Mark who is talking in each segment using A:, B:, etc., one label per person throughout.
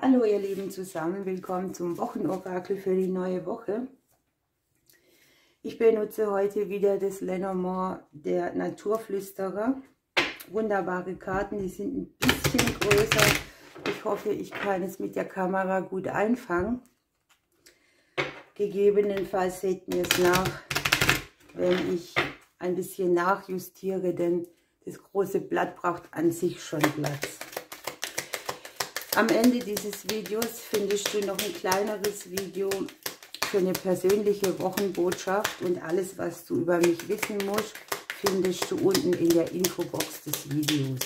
A: Hallo ihr Lieben zusammen, willkommen zum Wochenorakel für die neue Woche. Ich benutze heute wieder das Lenormand der Naturflüsterer. Wunderbare Karten, die sind ein bisschen größer. Ich hoffe, ich kann es mit der Kamera gut einfangen. Gegebenenfalls seht mir es nach, wenn ich ein bisschen nachjustiere, denn das große Blatt braucht an sich schon Platz. Am Ende dieses Videos findest du noch ein kleineres Video für eine persönliche Wochenbotschaft und alles, was du über mich wissen musst, findest du unten in der Infobox des Videos.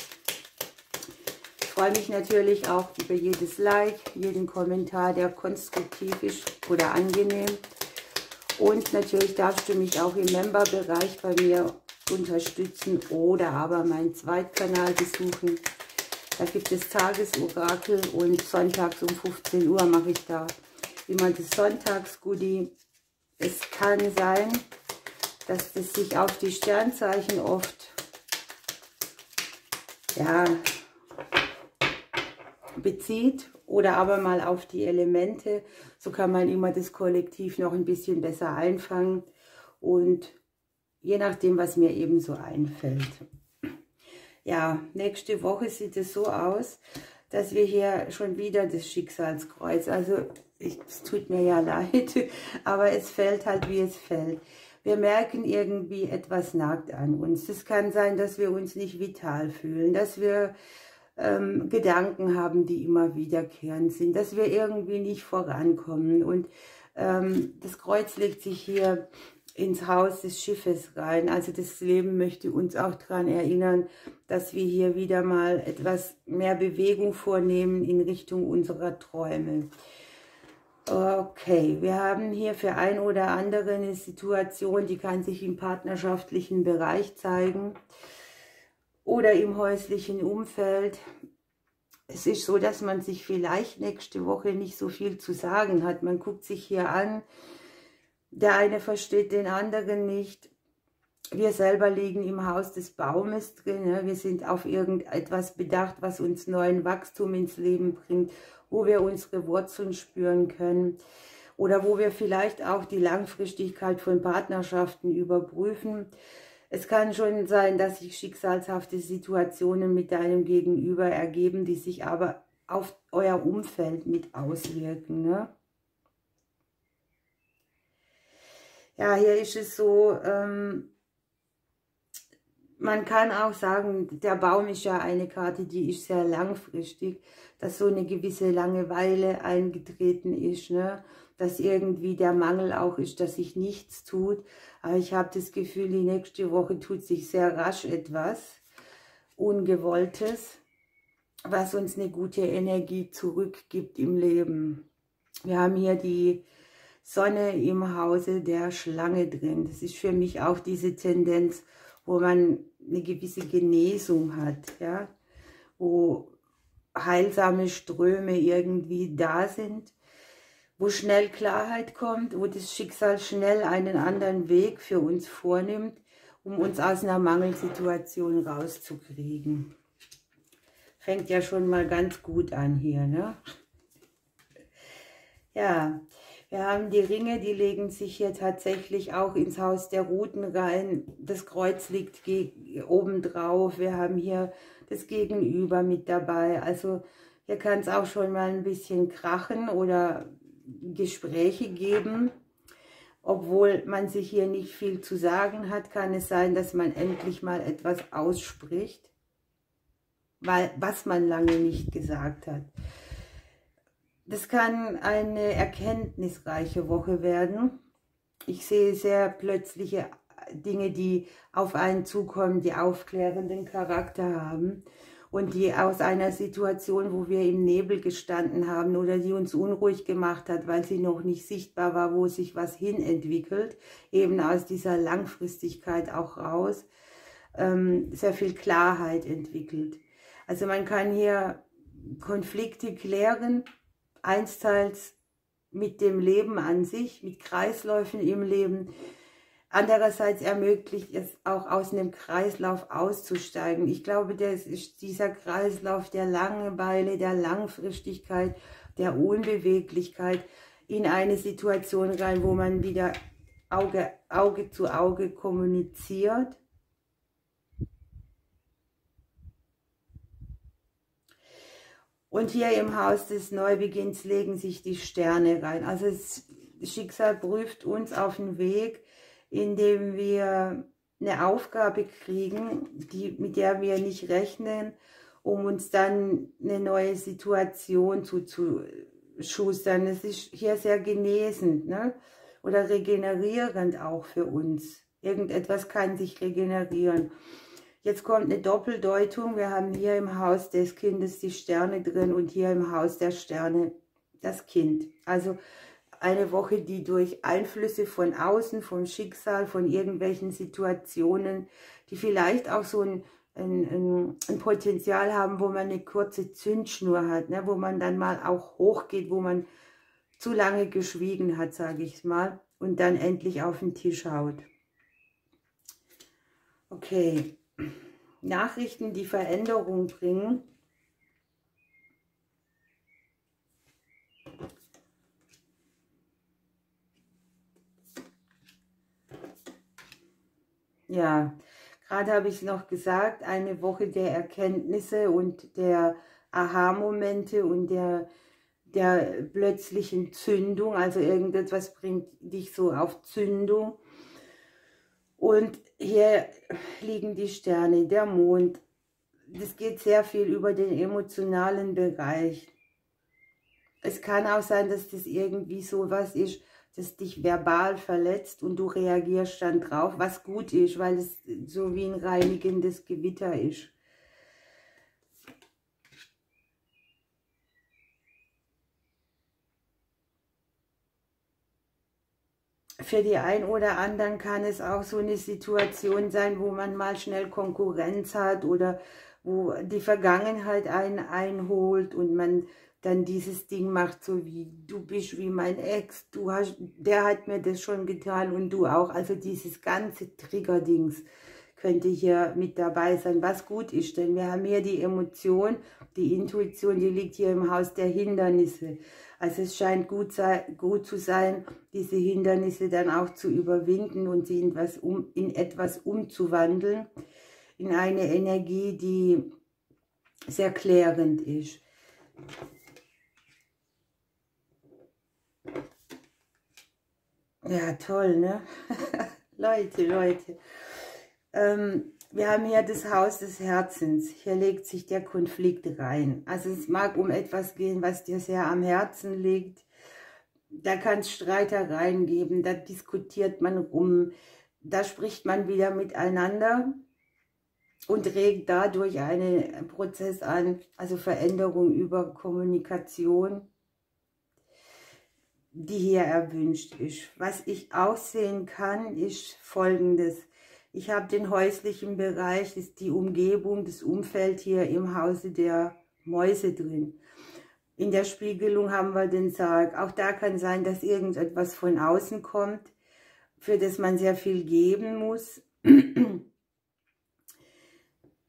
A: Ich freue mich natürlich auch über jedes Like, jeden Kommentar, der konstruktiv ist oder angenehm. Und natürlich darfst du mich auch im Member-Bereich bei mir unterstützen oder aber meinen Zweitkanal besuchen. Da gibt es Tagesorakel und sonntags um 15 Uhr mache ich da immer das Sonntagsgoodie. Es kann sein, dass das sich auf die Sternzeichen oft bezieht oder aber mal auf die Elemente. So kann man immer das Kollektiv noch ein bisschen besser einfangen und je nachdem, was mir eben so einfällt. Ja, nächste Woche sieht es so aus, dass wir hier schon wieder das Schicksalskreuz, also es tut mir ja leid, aber es fällt halt, wie es fällt. Wir merken irgendwie, etwas nagt an uns. Es kann sein, dass wir uns nicht vital fühlen, dass wir Gedanken haben, die immer wiederkehrend sind, dass wir irgendwie nicht vorankommen. Und das Kreuz legt sich hier ins Haus des Schiffes rein. Also das Leben möchte uns auch daran erinnern, dass wir hier wieder mal etwas mehr Bewegung vornehmen in Richtung unserer Träume. Okay, wir haben hier für ein oder andere eine Situation, die kann sich im partnerschaftlichen Bereich zeigen oder im häuslichen Umfeld. Es ist so, dass man sich vielleicht nächste Woche nicht so viel zu sagen hat. Man guckt sich hier an, der eine versteht den anderen nicht. Wir selber liegen im Haus des Baumes drin. Wir sind auf irgendetwas bedacht, was uns neuen Wachstum ins Leben bringt, wo wir unsere Wurzeln spüren können oder wo wir vielleicht auch die Langfristigkeit von Partnerschaften überprüfen. Es kann schon sein, dass sich schicksalshafte Situationen mit deinem Gegenüber ergeben, die sich aber auf euer Umfeld mit auswirken, ne? Ja, hier ist es so, man kann auch sagen, der Baum ist ja eine Karte, die ist sehr langfristig, dass so eine gewisse Langeweile eingetreten ist, ne? Dass irgendwie der Mangel auch ist, dass sich nichts tut. Aber ich habe das Gefühl, die nächste Woche tut sich sehr rasch etwas Ungewolltes, was uns eine gute Energie zurückgibt im Leben. Wir haben hier die Sonne im Hause der Schlange drin. Das ist für mich auch diese Tendenz, wo man eine gewisse Genesung hat, ja, wo heilsame Ströme irgendwie da sind, wo schnell Klarheit kommt, wo das Schicksal schnell einen anderen Weg für uns vornimmt, um uns aus einer Mangelsituation rauszukriegen. Fängt ja schon mal ganz gut an hier, ne? Ja, wir haben die Ringe, die legen sich hier tatsächlich auch ins Haus der Ruten rein. Das Kreuz liegt oben drauf. Wir haben hier das Gegenüber mit dabei. Also hier kann es auch schon mal ein bisschen krachen oder Gespräche geben. Obwohl man sich hier nicht viel zu sagen hat, kann es sein, dass man endlich mal etwas ausspricht, was man lange nicht gesagt hat. Das kann eine erkenntnisreiche Woche werden. Ich sehe sehr plötzliche Dinge, die auf einen zukommen, die aufklärenden Charakter haben und die aus einer Situation, wo wir im Nebel gestanden haben oder die uns unruhig gemacht hat, weil sie noch nicht sichtbar war, wo sich was hin entwickelt, eben aus dieser Langfristigkeit auch raus, sehr viel Klarheit entwickelt. Also man kann hier Konflikte klären, einsteils mit dem Leben an sich, mit Kreisläufen im Leben. Andererseits ermöglicht es auch aus einem Kreislauf auszusteigen. Ich glaube, das ist dieser Kreislauf der Langeweile, der Langfristigkeit, der Unbeweglichkeit in eine Situation rein, wo man wieder Auge zu Auge kommuniziert. Und hier im Haus des Neubeginns legen sich die Sterne rein. Also das Schicksal prüft uns auf den Weg, indem wir eine Aufgabe kriegen, mit der wir nicht rechnen, um uns dann eine neue Situation zuzuschustern. Es ist hier sehr genesend, ne? Oder regenerierend auch für uns. Irgendetwas kann sich regenerieren. Jetzt kommt eine Doppeldeutung. Wir haben hier im Haus des Kindes die Sterne drin und hier im Haus der Sterne das Kind. Also eine Woche, die durch Einflüsse von außen, vom Schicksal, von irgendwelchen Situationen, die vielleicht auch so ein Potenzial haben, wo man eine kurze Zündschnur hat, ne, wo man dann mal auch hochgeht, wo man zu lange geschwiegen hat, sage ich mal, und dann endlich auf den Tisch haut. Okay. Nachrichten, die Veränderung bringen. Ja, gerade habe ich es noch gesagt, eine Woche der Erkenntnisse und der Aha-Momente und der plötzlichen Zündung, also irgendetwas bringt dich so auf Zündung. Und hier liegen die Sterne, der Mond. Das geht sehr viel über den emotionalen Bereich. Es kann auch sein, dass das irgendwie so was ist, das dich verbal verletzt und du reagierst dann drauf, was gut ist, weil es so wie ein reinigendes Gewitter ist. Für die einen oder anderen kann es auch so eine Situation sein, wo man mal schnell Konkurrenz hat oder wo die Vergangenheit einen einholt und man dann dieses Ding macht, so wie du bist wie mein Ex, der hat mir das schon getan und du auch. Also dieses ganze Trigger-Dings könnte hier mit dabei sein, was gut ist, denn wir haben hier die Emotion, die Intuition, die liegt hier im Haus der Hindernisse. Also es scheint gut zu sein, diese Hindernisse dann auch zu überwinden und sie in etwas umzuwandeln, in eine Energie, die sehr klärend ist. Ja, toll, ne? Leute. Wir haben hier das Haus des Herzens. Hier legt sich der Konflikt rein. Also es mag um etwas gehen, was dir sehr am Herzen liegt. Da kann es Streitereien geben, da diskutiert man rum, da spricht man wieder miteinander und regt dadurch einen Prozess an, also Veränderung über Kommunikation, die hier erwünscht ist. Was ich auch sehen kann, ist Folgendes. Ich habe den häuslichen Bereich, ist die Umgebung, das Umfeld hier im Hause der Mäuse drin. In der Spiegelung haben wir den Sarg. Auch da kann sein, dass irgendetwas von außen kommt, für das man sehr viel geben muss.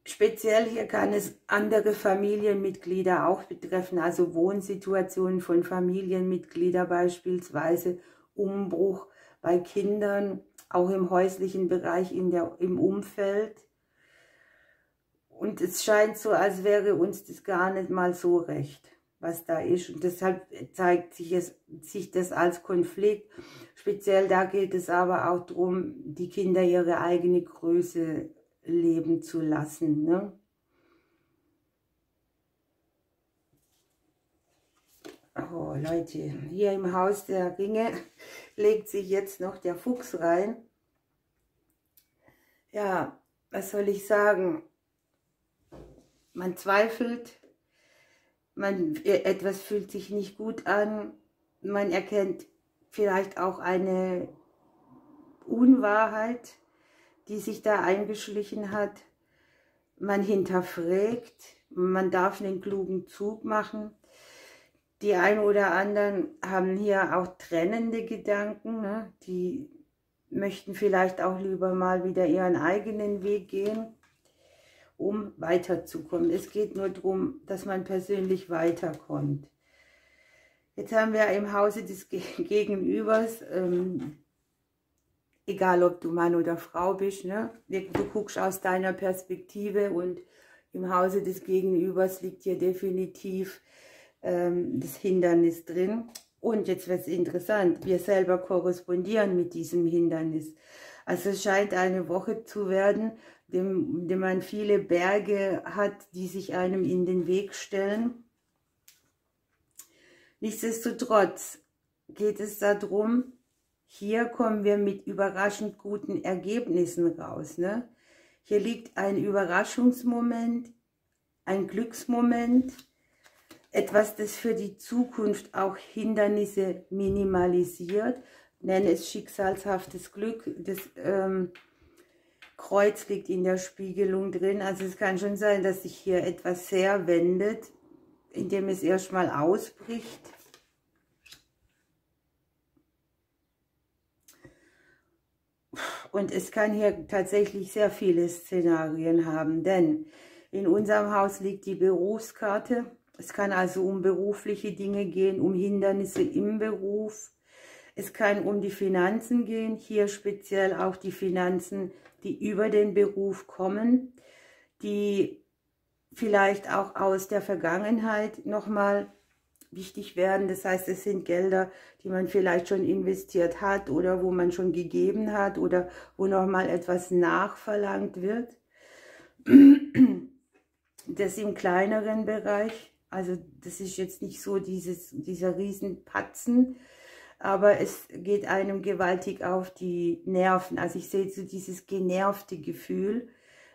A: Speziell hier kann es andere Familienmitglieder auch betreffen, also Wohnsituationen von Familienmitgliedern beispielsweise, Umbruch bei Kindern, auch im häuslichen Bereich, im Umfeld. Und es scheint so, als wäre uns das gar nicht mal so recht, was da ist. Und deshalb zeigt sich das als Konflikt. Speziell da geht es aber auch darum, die Kinder ihre eigene Größe leben zu lassen, ne? Oh Leute, hier im Haus der Ringe legt sich jetzt noch der Fuchs rein. Ja, was soll ich sagen? Man zweifelt, etwas fühlt sich nicht gut an, man erkennt vielleicht auch eine Unwahrheit, die sich da eingeschlichen hat. Man hinterfragt, man darf einen klugen Zug machen. Die einen oder anderen haben hier auch trennende Gedanken, ne? Die möchten vielleicht auch lieber mal wieder ihren eigenen Weg gehen, um weiterzukommen. Es geht nur darum, dass man persönlich weiterkommt. Jetzt haben wir im Hause des Gegenübers, egal ob du Mann oder Frau bist, ne? Du guckst aus deiner Perspektive und im Hause des Gegenübers liegt hier definitiv das Hindernis drin. Und jetzt wird es interessant, wir selber korrespondieren mit diesem Hindernis. Also es scheint eine Woche zu werden, in dem man viele Berge hat, die sich einem in den Weg stellen. Nichtsdestotrotz geht es darum, hier kommen wir mit überraschend guten Ergebnissen raus. Ne? Hier liegt ein Überraschungsmoment, ein Glücksmoment, etwas, das für die Zukunft auch Hindernisse minimalisiert. Nenne es schicksalshaftes Glück. Das Kreuz liegt in der Spiegelung drin. Also es kann schon sein, dass sich hier etwas sehr wendet, indem es erstmal ausbricht. Und es kann hier tatsächlich sehr viele Szenarien haben, denn in unserem Haus liegt die Berufskarte. Es kann also um berufliche Dinge gehen, um Hindernisse im Beruf. Es kann um die Finanzen gehen, hier speziell auch die Finanzen, die über den Beruf kommen, die vielleicht auch aus der Vergangenheit nochmal wichtig werden. Das heißt, es sind Gelder, die man vielleicht schon investiert hat oder wo man schon gegeben hat oder wo nochmal etwas nachverlangt wird. Das im kleineren Bereich, also das ist jetzt nicht so dieser Riesenpatzen, aber es geht einem gewaltig auf die Nerven. Also ich sehe so dieses genervte Gefühl,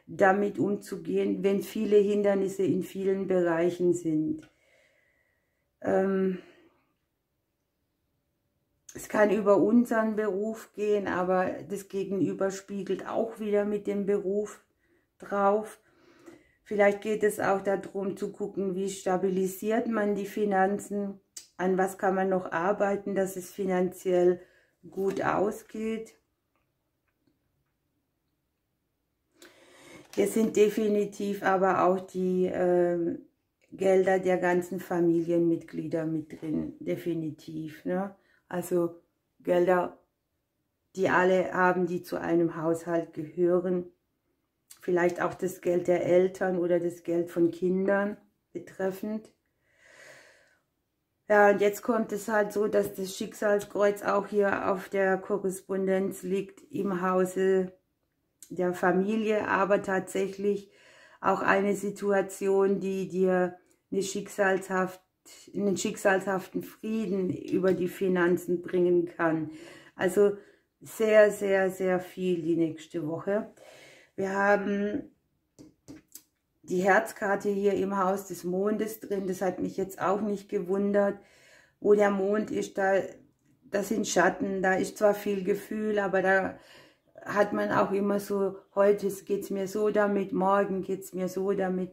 A: damit umzugehen, wenn viele Hindernisse in vielen Bereichen sind. Es kann über unseren Beruf gehen, aber das Gegenüber spiegelt auch wieder mit dem Beruf drauf. Vielleicht geht es auch darum zu gucken, wie stabilisiert man die Finanzen, an was kann man noch arbeiten, dass es finanziell gut ausgeht. Hier sind definitiv aber auch die Gelder der ganzen Familienmitglieder mit drin, definitiv. Ne? Also Gelder, die alle haben, die zu einem Haushalt gehören. Vielleicht auch das Geld der Eltern oder das Geld von Kindern betreffend. Ja, und jetzt kommt es halt so, dass das Schicksalskreuz auch hier auf der Korrespondenz liegt im Hause der Familie, aber tatsächlich auch eine Situation, die dir einen schicksalshaften Frieden über die Finanzen bringen kann. Also sehr, sehr, sehr viel die nächste Woche. Wir haben die Herzkarte hier im Haus des Mondes drin. Das hat mich jetzt auch nicht gewundert. Wo der Mond ist, das sind Schatten, da ist zwar viel Gefühl, aber da hat man auch immer so, heute geht es mir so damit, morgen geht es mir so damit.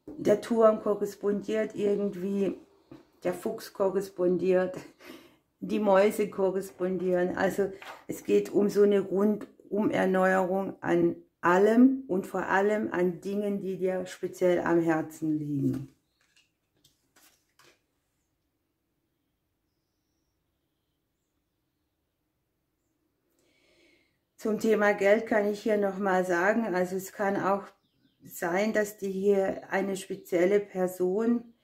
A: Der Turm korrespondiert irgendwie, der Fuchs korrespondiert, die Mäuse korrespondieren. Also es geht um so eine Rundum-Erneuerung an allem und vor allem an Dingen, die dir speziell am Herzen liegen. Zum Thema Geld kann ich hier nochmal sagen, also es kann auch sein, dass dir hier eine spezielle Person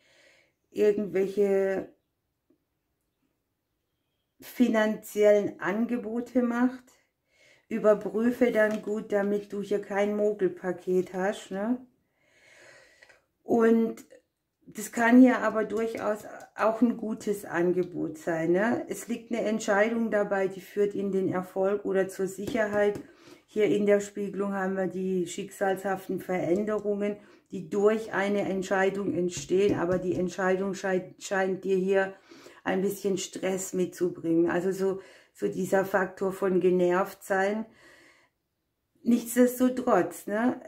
A: irgendwelche finanziellen Angebote macht. Überprüfe dann gut, damit du hier kein Mogelpaket hast. Ne? Und das kann hier aber durchaus auch ein gutes Angebot sein. Ne? Es liegt eine Entscheidung dabei, die führt in den Erfolg oder zur Sicherheit. Hier in der Spiegelung haben wir die schicksalshaften Veränderungen, die durch eine Entscheidung entstehen. Aber die Entscheidung scheint dir hier ein bisschen Stress mitzubringen. Also so dieser Faktor von genervt sein. Nichtsdestotrotz, ne?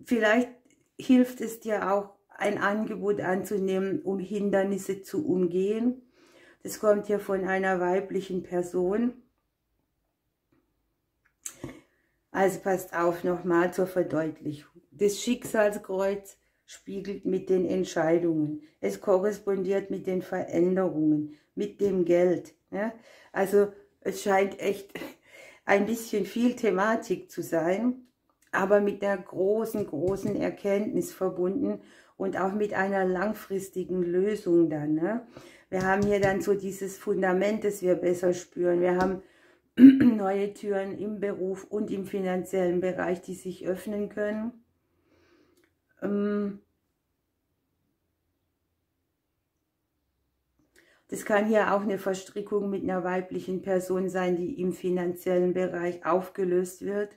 A: Vielleicht hilft es dir auch, ein Angebot anzunehmen, um Hindernisse zu umgehen. Das kommt hier von einer weiblichen Person. Also passt auf nochmal zur Verdeutlichung. Das Schicksalskreuz spiegelt mit den Entscheidungen. Es korrespondiert mit den Veränderungen, mit dem Geld. Ja? Also es scheint echt ein bisschen viel Thematik zu sein, aber mit einer großen Erkenntnis verbunden und auch mit einer langfristigen Lösung dann. Ne? Wir haben hier dann so dieses Fundament, das wir besser spüren. Wir haben neue Türen im Beruf und im finanziellen Bereich, die sich öffnen können. Das kann hier auch eine Verstrickung mit einer weiblichen Person sein, die im finanziellen Bereich aufgelöst wird.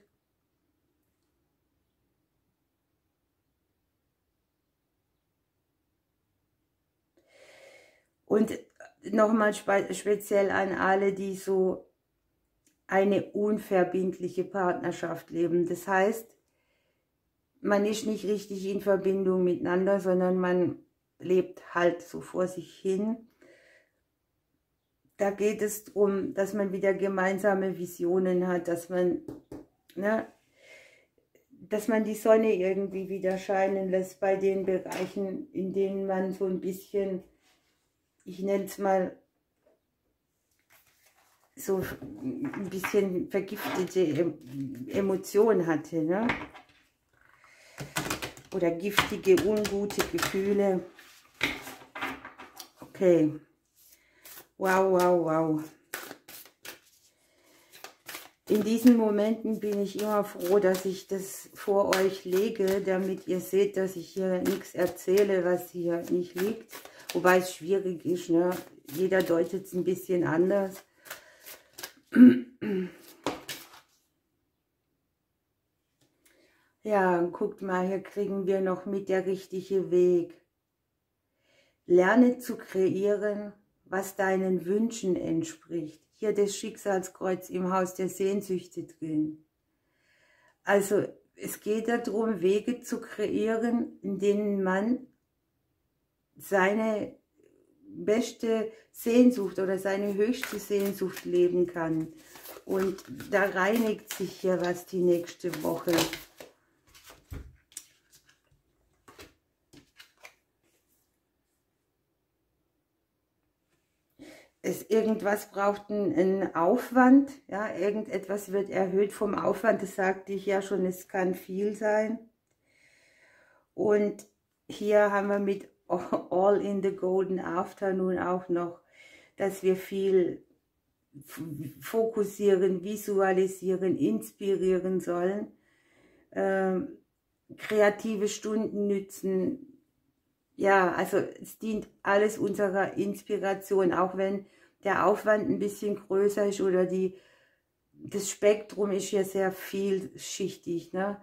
A: Und nochmal speziell an alle, die so eine unverbindliche Partnerschaft leben. Das heißt, man ist nicht richtig in Verbindung miteinander, sondern man lebt halt so vor sich hin. Da geht es darum, dass man wieder gemeinsame Visionen hat, dass man, ne, dass man die Sonne irgendwie wieder scheinen lässt bei den Bereichen, in denen man so ein bisschen, ich nenne es mal, so ein bisschen vergiftete Emotionen hatte, ne? Oder giftige, ungute Gefühle. Okay. Wow, wow, wow. In diesen Momenten bin ich immer froh, dass ich das vor euch lege, damit ihr seht, dass ich hier nichts erzähle, was hier nicht liegt. Wobei es schwierig ist, ne? Jeder deutet es ein bisschen anders. Ja, guckt mal, hier kriegen wir noch mit der richtige Weg. Lerne zu kreieren, was deinen Wünschen entspricht. Hier das Schicksalskreuz im Haus der Sehnsüchte drin. Also es geht darum, Wege zu kreieren, in denen man seine beste Sehnsucht oder seine höchste Sehnsucht leben kann. Und da reinigt sich hier was die nächste Woche. Irgendwas braucht einen Aufwand, ja, irgendetwas wird erhöht vom Aufwand, das sagte ich ja schon, es kann viel sein. Und hier haben wir mit All in the Golden Afternoon auch noch, dass wir viel fokussieren, visualisieren, inspirieren sollen, kreative Stunden nützen. Ja, also es dient alles unserer Inspiration, auch wenn der Aufwand ein bisschen größer ist oder das Spektrum ist hier sehr vielschichtig, ne?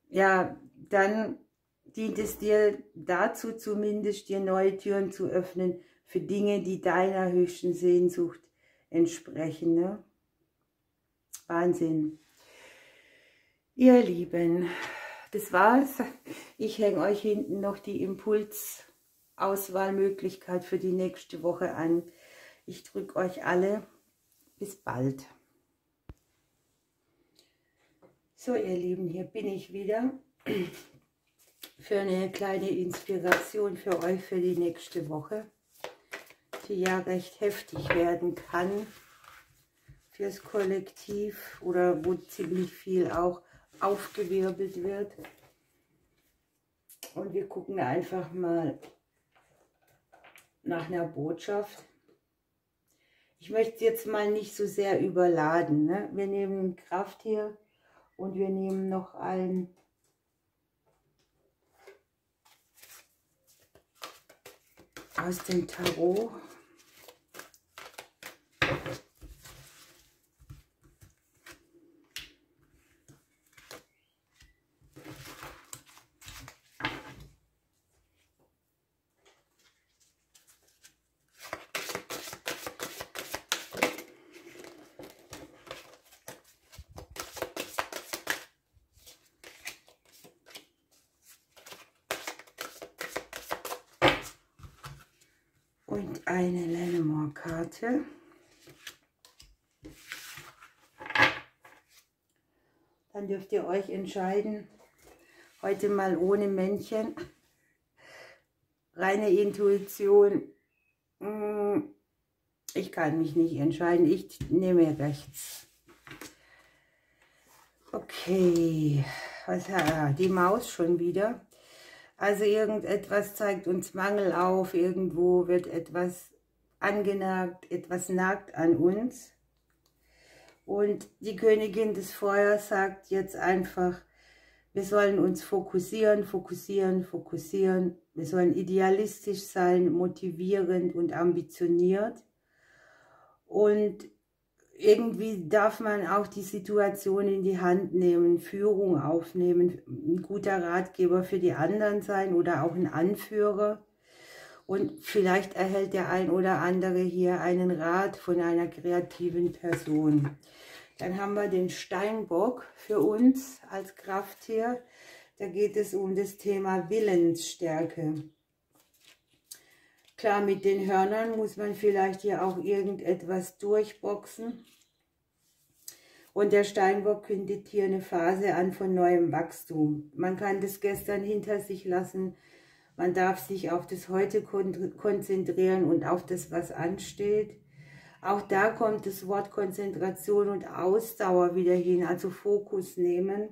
A: Ja, dann dient es dir dazu zumindest, dir neue Türen zu öffnen für Dinge, die deiner höchsten Sehnsucht entsprechen, ne? Wahnsinn. Ihr Lieben, das war's. Ich hänge euch hinten noch die Impulsauswahlmöglichkeit für die nächste Woche an. Ich drücke euch alle. Bis bald. So, ihr Lieben, hier bin ich wieder für eine kleine Inspiration für euch für die nächste Woche, die ja recht heftig werden kann fürs Kollektiv oder wo ziemlich viel auch aufgewirbelt wird. Und wir gucken einfach mal nach einer Botschaft. Ich möchte es jetzt mal nicht so sehr überladen, ne? Wir nehmen Kraft hier und wir nehmen noch ein aus dem Tarot. Und eine Lenormand-Karte. Dann dürft ihr euch entscheiden. Heute mal ohne Männchen. Reine Intuition. Ich kann mich nicht entscheiden. Ich nehme rechts. Okay. Was hat die Maus schon wieder? Also irgendetwas zeigt uns Mangel auf. Irgendwo wird etwas angenagt. Etwas nagt an uns. Und die Königin des Feuers sagt jetzt einfach, wir sollen uns fokussieren, fokussieren, fokussieren. Wir sollen idealistisch sein, motivierend und ambitioniert. Und irgendwie darf man auch die Situation in die Hand nehmen, Führung aufnehmen, ein guter Ratgeber für die anderen sein oder auch ein Anführer. Und vielleicht erhält der ein oder andere hier einen Rat von einer kreativen Person. Dann haben wir den Steinbock für uns als Krafttier. Da geht es um das Thema Willensstärke. Klar, mit den Hörnern muss man vielleicht hier auch irgendetwas durchboxen. Und der Steinbock kündigt hier eine Phase an von neuem Wachstum. Man kann das Gestern hinter sich lassen. Man darf sich auf das Heute konzentrieren und auf das, was ansteht. Auch da kommt das Wort Konzentration und Ausdauer wieder hin, also Fokus nehmen.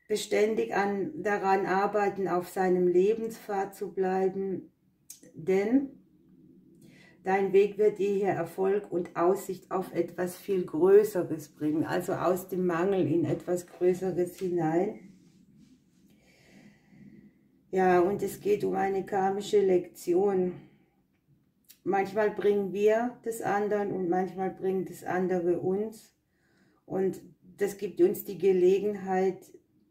A: Beständig daran arbeiten, auf seinem Lebenspfad zu bleiben, denn dein Weg wird dir hier Erfolg und Aussicht auf etwas viel Größeres bringen, also aus dem Mangel in etwas Größeres hinein. Ja, und es geht um eine karmische Lektion. Manchmal bringen wir das anderen und manchmal bringen das andere uns. Und das gibt uns die Gelegenheit,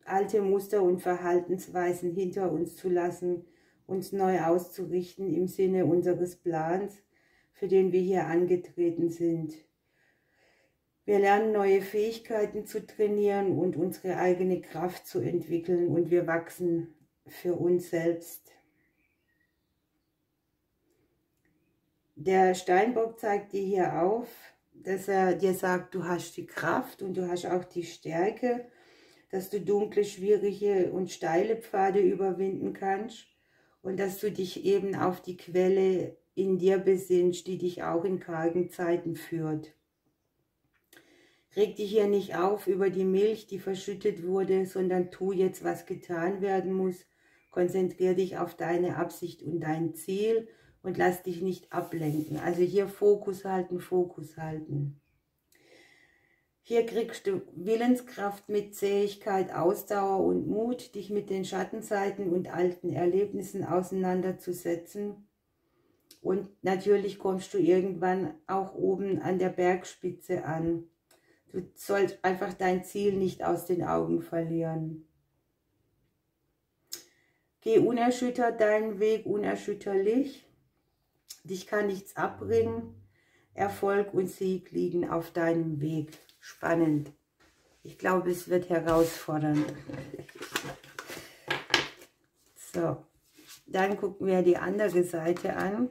A: alte Muster und Verhaltensweisen hinter uns zu lassen, uns neu auszurichten im Sinne unseres Plans, für den wir hier angetreten sind. Wir lernen neue Fähigkeiten zu trainieren und unsere eigene Kraft zu entwickeln und wir wachsen für uns selbst. Der Steinbock zeigt dir hier auf, dass er dir sagt, du hast die Kraft und du hast auch die Stärke, dass du dunkle, schwierige und steile Pfade überwinden kannst und dass du dich eben auf die Quelle in dir besinnst, die dich auch in kargen Zeiten führt. Reg dich hier nicht auf über die Milch, die verschüttet wurde, sondern tu jetzt, was getan werden muss. Konzentriere dich auf deine Absicht und dein Ziel und lass dich nicht ablenken. Also hier Fokus halten, Fokus halten. Hier kriegst du Willenskraft mit Zähigkeit, Ausdauer und Mut, dich mit den Schattenseiten und alten Erlebnissen auseinanderzusetzen. Und natürlich kommst du irgendwann auch oben an der Bergspitze an. Du sollst einfach dein Ziel nicht aus den Augen verlieren. Geh unerschüttert deinen Weg, unerschütterlich. Dich kann nichts abbringen. Erfolg und Sieg liegen auf deinem Weg. Spannend. Ich glaube, es wird herausfordernd. So, dann gucken wir die andere Seite an.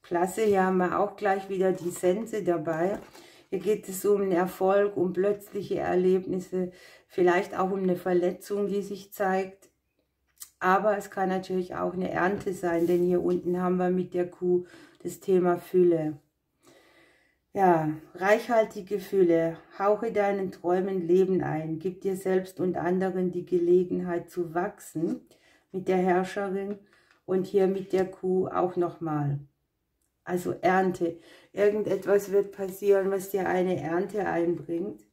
A: Klasse, hier haben wir auch gleich wieder die Sense dabei. Hier geht es um einen Erfolg, um plötzliche Erlebnisse, vielleicht auch um eine Verletzung, die sich zeigt. Aber es kann natürlich auch eine Ernte sein, denn hier unten haben wir mit der Kuh das Thema Fülle. Ja, reichhaltige Fülle, hauche deinen Träumen Leben ein, gib dir selbst und anderen die Gelegenheit zu wachsen mit der Herrscherin und hier mit der Kuh auch nochmal. Also Ernte, irgendetwas wird passieren, was dir eine Ernte einbringt.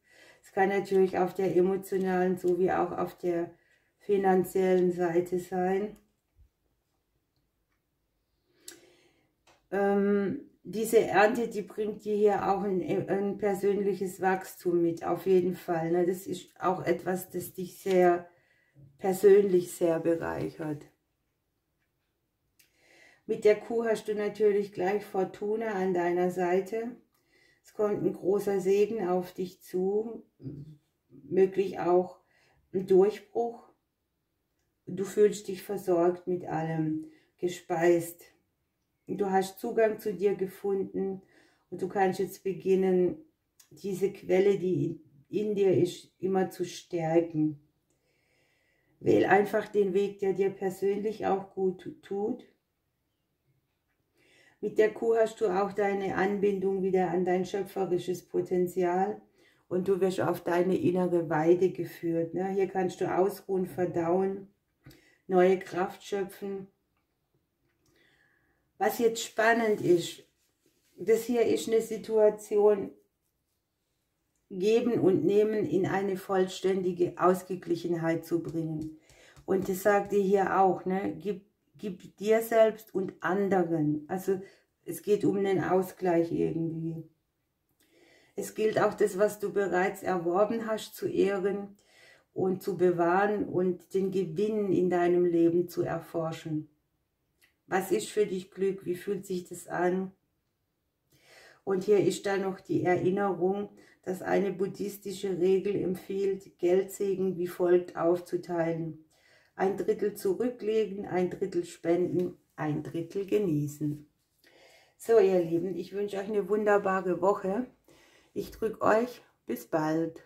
A: Es kann natürlich auf der emotionalen sowie auch auf der finanziellen Seite sein. Diese Ernte, die bringt dir hier auch ein persönliches Wachstum mit, auf jeden Fall. Ne? Das ist auch etwas, das dich sehr persönlich sehr bereichert. Mit der Kuh hast du natürlich gleich Fortuna an deiner Seite. Es kommt ein großer Segen auf dich zu, möglich auch ein Durchbruch. Du fühlst dich versorgt mit allem, gespeist. Du hast Zugang zu dir gefunden und du kannst jetzt beginnen, diese Quelle, die in dir ist, immer zu stärken. Wähl einfach den Weg, der dir persönlich auch gut tut. Mit der Kuh hast du auch deine Anbindung wieder an dein schöpferisches Potenzial und du wirst auf deine innere Weide geführt. Ne? Hier kannst du ausruhen, verdauen, neue Kraft schöpfen. Was jetzt spannend ist, das hier ist eine Situation, Geben und Nehmen in eine vollständige Ausgeglichenheit zu bringen. Und das sagt ihr hier auch, ne? Gib dir selbst und anderen. Also es geht um einen Ausgleich irgendwie. Es gilt auch das, was du bereits erworben hast, zu ehren und zu bewahren und den Gewinn in deinem Leben zu erforschen. Was ist für dich Glück? Wie fühlt sich das an? Und hier ist dann noch die Erinnerung, dass eine buddhistische Regel empfiehlt, Geldsegen wie folgt aufzuteilen. 1/3 zurücklegen, 1/3 spenden, 1/3 genießen. So, ihr Lieben, ich wünsche euch eine wunderbare Woche. Ich drücke euch. Bis bald.